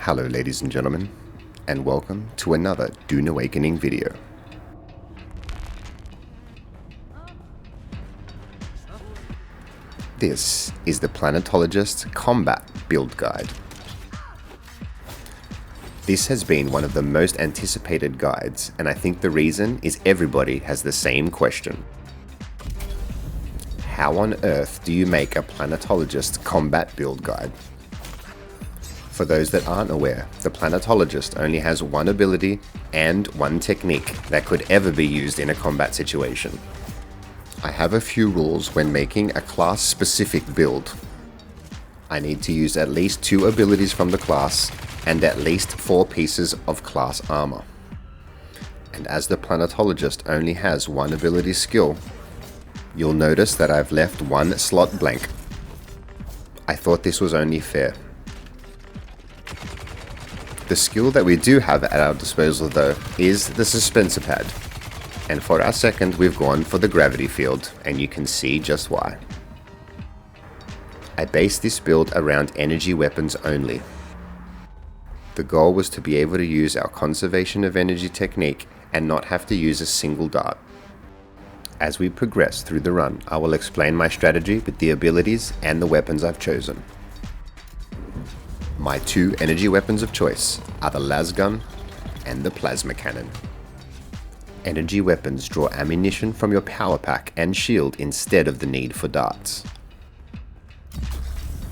Hello ladies and gentlemen, and welcome to another Dune Awakening video. This is the Planetologist Combat Build Guide. This has been one of the most anticipated guides, and I think the reason is everybody has the same question. How on earth do you make a Planetologist Combat Build Guide? For those that aren't aware, the Planetologist only has one ability and one technique that could ever be used in a combat situation. I have a few rules when making a class-specific build. I need to use at least 2 abilities from the class and at least 4 pieces of class armor. And as the Planetologist only has one ability skill, you'll notice that I've left one slot blank. I thought this was only fair. The skill that we do have at our disposal though is the Suspensor Pad, and for our second we've gone for the Gravity Field, and you can see just why. I based this build around energy weapons only. The goal was to be able to use our Conservation of Energy technique and not have to use a single dart. As we progress through the run, I will explain my strategy with the abilities and the weapons I've chosen. My 2 energy weapons of choice are the Lasgun and the Plasma Cannon. Energy weapons draw ammunition from your power pack and shield instead of the need for darts.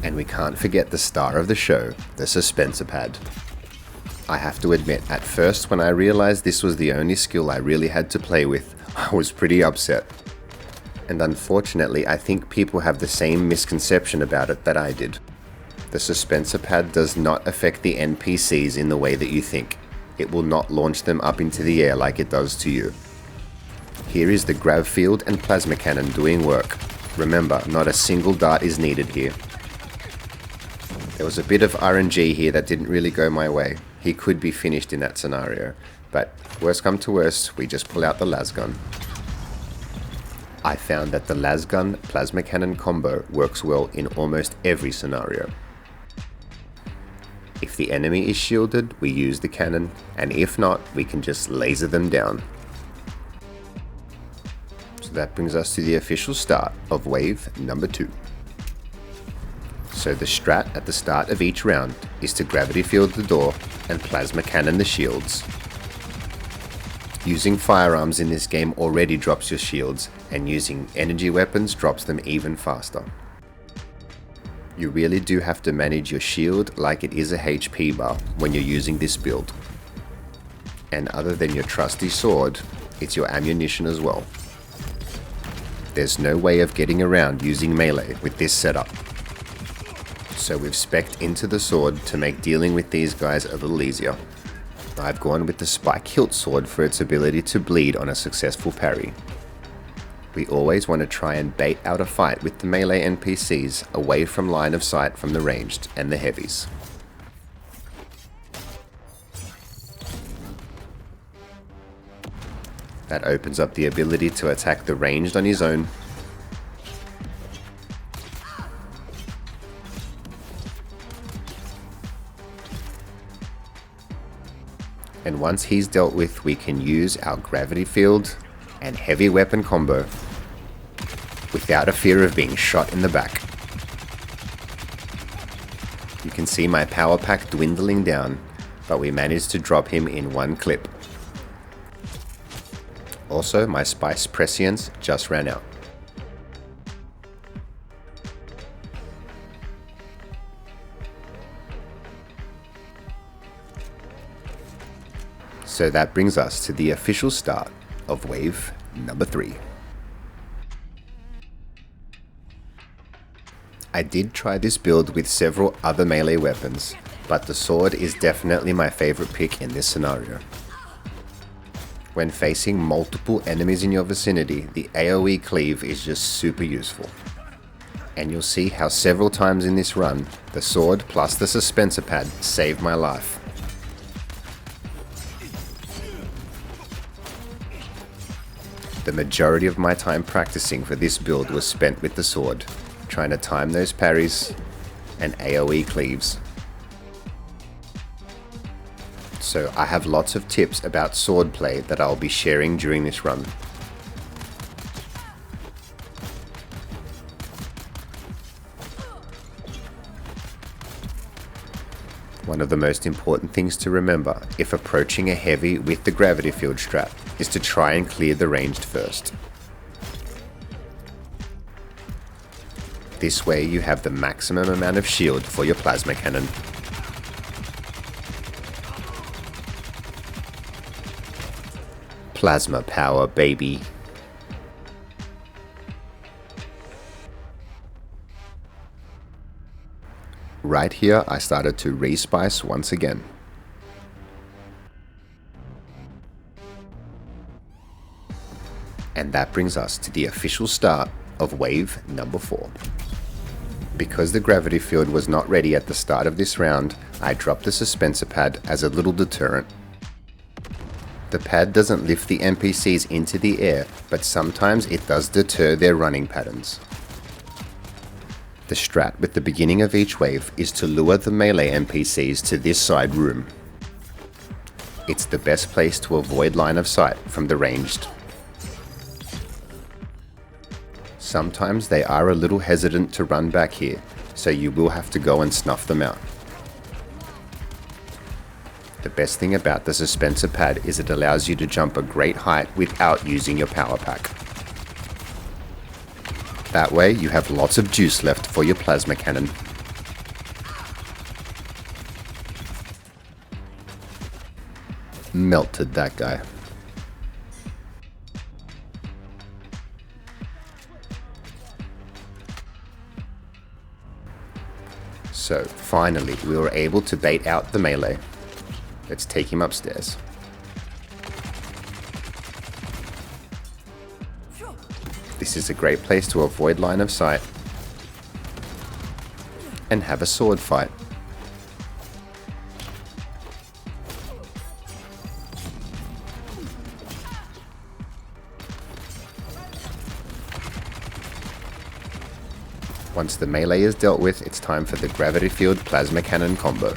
And we can't forget the star of the show, the Suspensor Pad. I have to admit, at first when I realized this was the only skill I really had to play with, I was pretty upset. And unfortunately, I think people have the same misconception about it that I did. The Suspensor Pad does not affect the NPCs in the way that you think. It will not launch them up into the air like it does to you. Here is the Grav Field and Plasma Cannon doing work. Remember, not a single dart is needed here. There was a bit of RNG here that didn't really go my way. He could be finished in that scenario, but worst come to worst, we just pull out the Lasgun. I found that the Lasgun Plasma Cannon combo works well in almost every scenario. If the enemy is shielded, we use the cannon, and if not, we can just laser them down. So that brings us to the official start of wave number 2. So the strat at the start of each round is to Gravity Field the door and Plasma Cannon the shields. Using firearms in this game already drops your shields, and using energy weapons drops them even faster. You really do have to manage your shield like it is a HP bar when you're using this build. And other than your trusty sword, it's your ammunition as well. There's no way of getting around using melee with this setup. So we've spec'd into the sword to make dealing with these guys a little easier. I've gone with the Spike Hilt sword for its ability to bleed on a successful parry. We always want to try and bait out a fight with the melee NPCs away from line of sight from the ranged and the heavies. That opens up the ability to attack the ranged on his own. And once he's dealt with, we can use our Gravity Field and heavy weapon combo without a fear of being shot in the back. You can see my power pack dwindling down, but we managed to drop him in one clip. Also, my spice prescience just ran out. So that brings us to the official start of wave number 3. I did try this build with several other melee weapons, but the sword is definitely my favorite pick in this scenario. When facing multiple enemies in your vicinity, the AoE cleave is just super useful. And you'll see how several times in this run, the sword plus the Suspensor Pad saved my life. The majority of my time practicing for this build was spent with the sword, trying to time those parries and AoE cleaves. So I have lots of tips about swordplay that I'll be sharing during this run. One of the most important things to remember if approaching a heavy with the gravity field strap is to try and clear the ranged first. This way you have the maximum amount of shield for your plasma cannon. Plasma power, baby. Right here, I started to respice once again. And that brings us to the official start of wave number 4. Because the gravity field was not ready at the start of this round, I dropped the suspensor pad as a little deterrent. The pad doesn't lift the NPCs into the air, but sometimes it does deter their running patterns. The strat with the beginning of each wave is to lure the melee NPCs to this side room. It's the best place to avoid line of sight from the ranged. Sometimes they are a little hesitant to run back here, so you will have to go and snuff them out. The best thing about the suspensor pad is it allows you to jump a great height without using your power pack. That way you have lots of juice left for your plasma cannon. Melted that guy. So finally we were able to bait out the melee. Let's take him upstairs. This is a great place to avoid line of sight and have a sword fight. Once the melee is dealt with, it's time for the gravity field plasma cannon combo.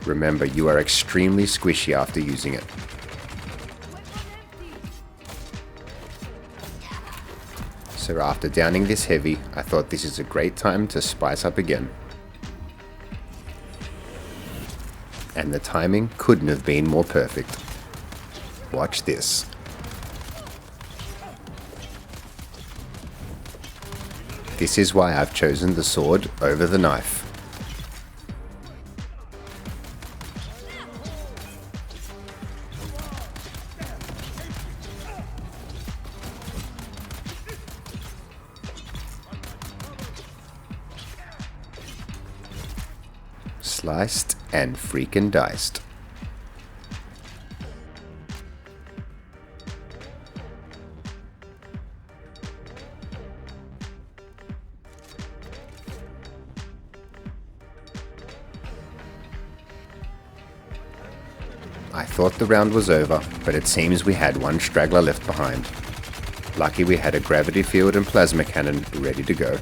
Remember, you are extremely squishy after using it. So after downing this heavy, I thought this is a great time to spice up again. And the timing couldn't have been more perfect. Watch this. This is why I've chosen the sword over the knife. Sliced and freaking diced. I thought the round was over, but it seems we had one straggler left behind. Lucky we had a gravity field and plasma cannon ready to go.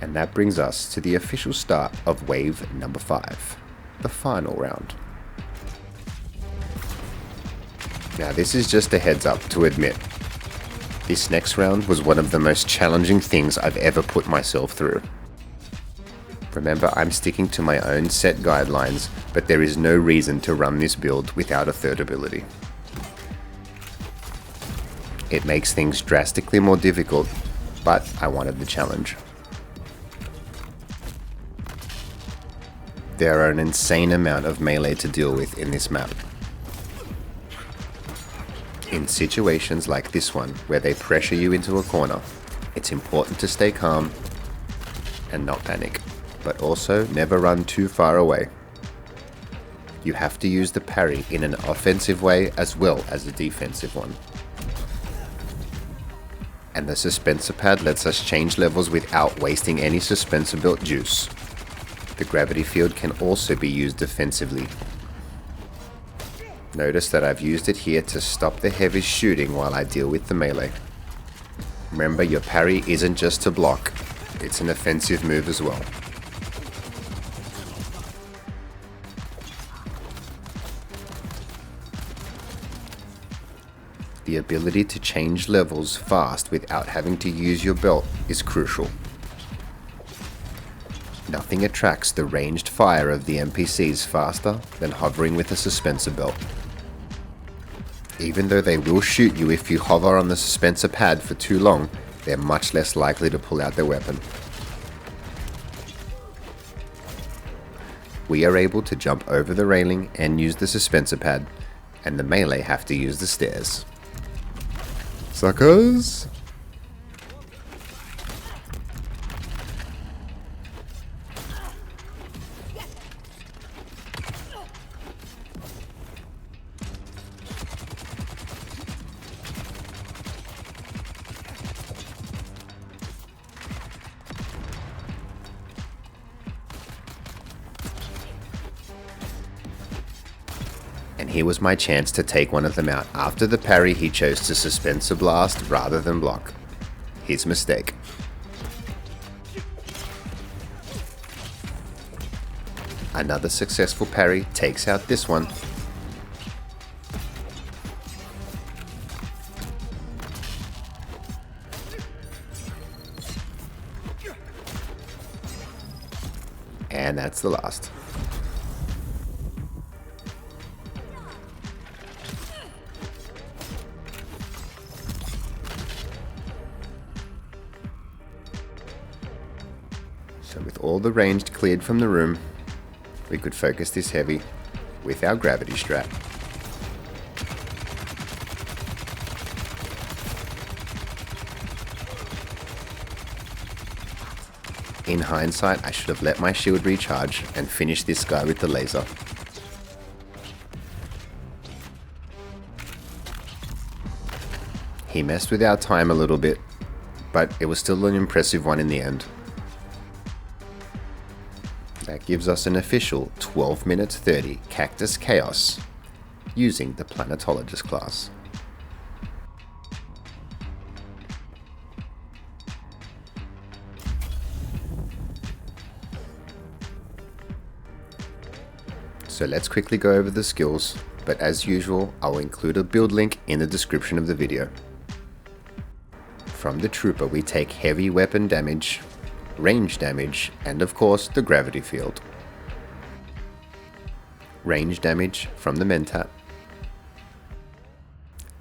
And that brings us to the official start of wave number 5, the final round. Now this is just a heads up to admit, this next round was one of the most challenging things I've ever put myself through. Remember, I'm sticking to my own set guidelines, but there is no reason to run this build without a third ability. It makes things drastically more difficult, but I wanted the challenge. There are an insane amount of melee to deal with in this map. In situations like this one, where they pressure you into a corner, it's important to stay calm and not panic, but also never run too far away. You have to use the parry in an offensive way as well as a defensive one. And the suspensor pad lets us change levels without wasting any suspensor belt juice. The gravity field can also be used defensively. Notice that I've used it here to stop the heavy shooting while I deal with the melee. Remember, your parry isn't just to block, it's an offensive move as well. The ability to change levels fast without having to use your belt is crucial. Nothing attracts the ranged fire of the NPCs faster than hovering with a suspensor belt. Even though they will shoot you if you hover on the suspensor pad for too long, they're much less likely to pull out their weapon. We are able to jump over the railing and use the suspensor pad, and the melee have to use the stairs. Suckers! And here was my chance to take one of them out. After the parry, he chose to suspensor blast rather than block. His mistake. Another successful parry takes out this one. And that's the last. So with all the ranged cleared from the room, we could focus this heavy with our gravity strap. In hindsight, I should have let my shield recharge and finished this guy with the laser. He messed with our time a little bit, but it was still an impressive one in the end. That gives us an official 12 minutes 30 Cactus Chaos using the Planetologist class. So let's quickly go over the skills, but as usual, I'll include a build link in the description of the video. From the Trooper, we take heavy weapon damage, range damage, and of course the gravity field. Range damage from the Mentat.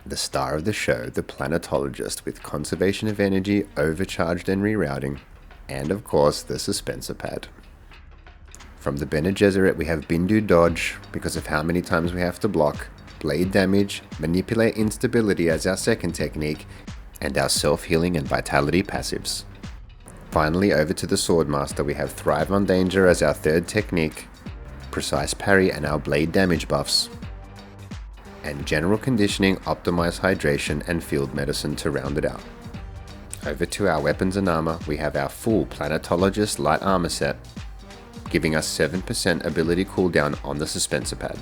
The star of the show, the Planetologist, with conservation of energy, overcharged and rerouting, and of course the suspensor pad. From the Bene Gesserit, we have Bindu dodge because of how many times we have to block, blade damage, manipulate instability as our second technique, and our self-healing and vitality passives. Finally, over to the Swordmaster, we have Thrive on Danger as our third technique, Precise Parry and our blade damage buffs, and General Conditioning, Optimize Hydration and Field Medicine to round it out. Over to our weapons and armor, we have our full Planetologist light armor set, giving us 7% ability cooldown on the suspensor pad.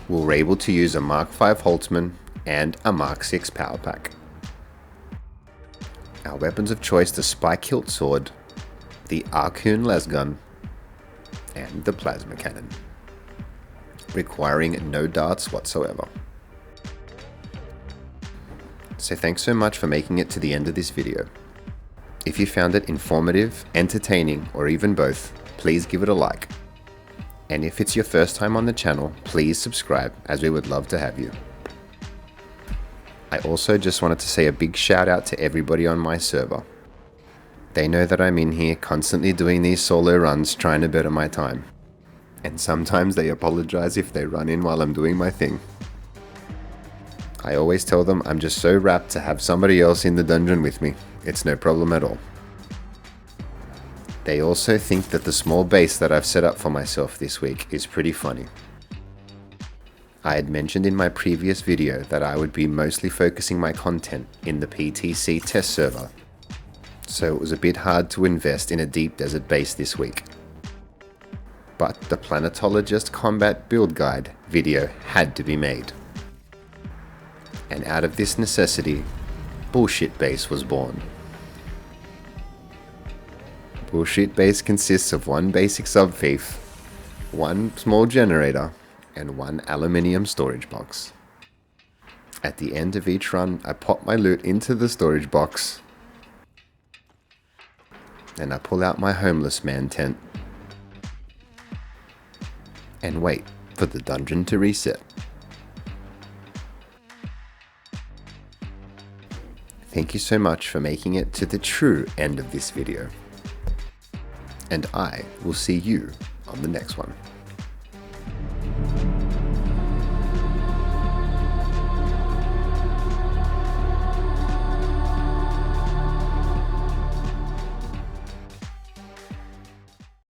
We were able to use a Mark V Holtzman and a Mark VI power pack. Our weapons of choice, the Spike Hilt Sword, the Arcune Lasgun, and the Plasma Cannon, requiring no darts whatsoever. So thanks so much for making it to the end of this video. If you found it informative, entertaining, or even both, please give it a like. And if it's your first time on the channel, please subscribe, as we would love to have you. I also just wanted to say a big shout out to everybody on my server. They know that I'm in here constantly doing these solo runs trying to better my time. And sometimes they apologize if they run in while I'm doing my thing. I always tell them I'm just so rapt to have somebody else in the dungeon with me. It's no problem at all. They also think that the small base that I've set up for myself this week is pretty funny. I had mentioned in my previous video that I would be mostly focusing my content in the PTC test server, so it was a bit hard to invest in a deep desert base this week. But the Planetologist Combat Build Guide video had to be made. And out of this necessity, Bullshit Base was born. Bullshit Base consists of one basic subfief, one small generator, and one aluminium storage box. At the end of each run, I pop my loot into the storage box, and I pull out my homeless man tent, and wait for the dungeon to reset. Thank you so much for making it to the true end of this video, and I will see you on the next one.